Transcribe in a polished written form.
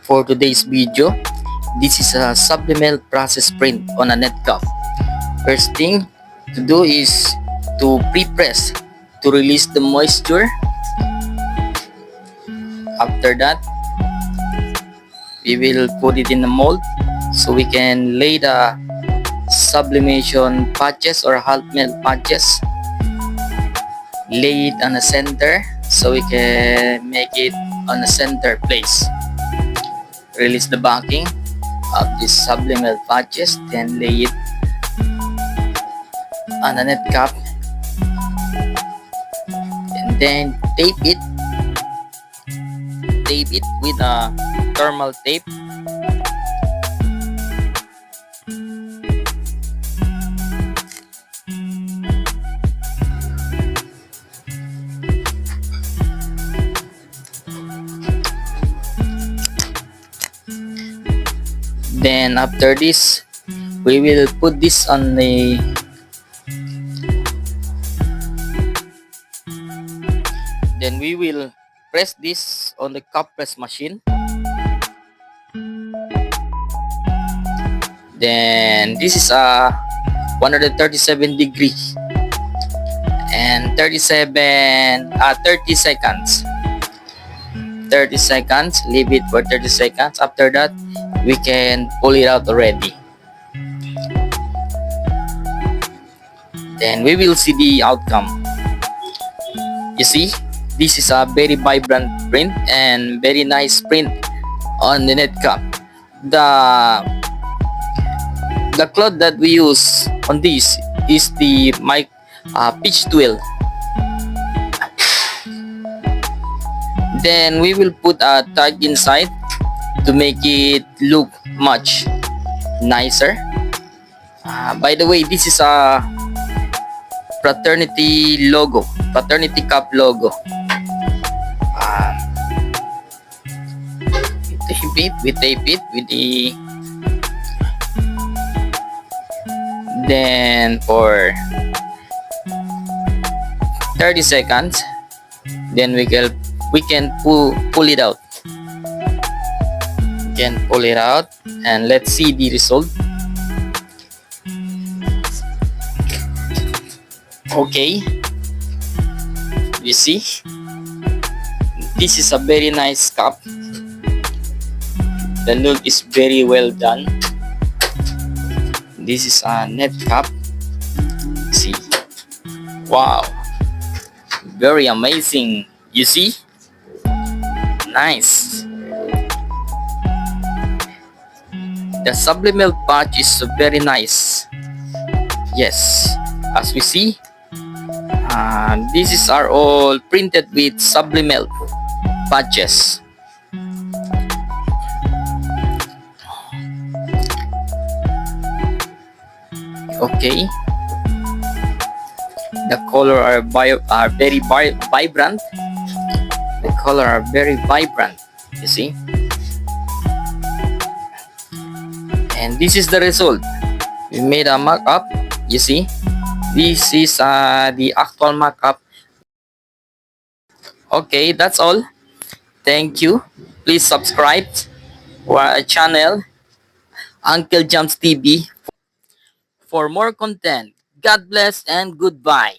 For today's video, this is a Sublimelt process print on a net cup. First thing to do is to pre-press to release the moisture. After that, we will put it in the mold so we can lay the sublimation patches or half melt patches. Lay it on the center so we can make it on the center place. Release the backing of this sublimelt patches, then lay it on the net cap, and then tape it with a thermal tape. Then after this, we will put this on the then we will press this on the cup press machine. Then this is a 137 degrees and 30 seconds. 30 seconds, leave it for 30 seconds. After that, we can pull it out already. Then we will see the outcome. You see, this is a very vibrant print and very nice print on the net cap. The cloth that we use on this is the pitch twill. Then we will put a tag inside to make it look much nicer. By the way, this is a fraternity cup logo. We tape it with the then for 30 seconds, then we can pull it out. We can pull it out and let's see the result. Okay, you see, this is a very nice cup. The look is very well done. This is a net cup. See, wow, very amazing. You see, nice. The Sublimelt patch is very nice. Yes, as we see, these are all printed with Sublimelt patches. Okay, the color are very vibrant. The color are very vibrant. You see, and this is the result. We made a mock-up. You see, this is the actual mock-up. Okay, that's all. Thank you. Please subscribe to our channel, Uncle Jumps TV, for more content. God bless and goodbye.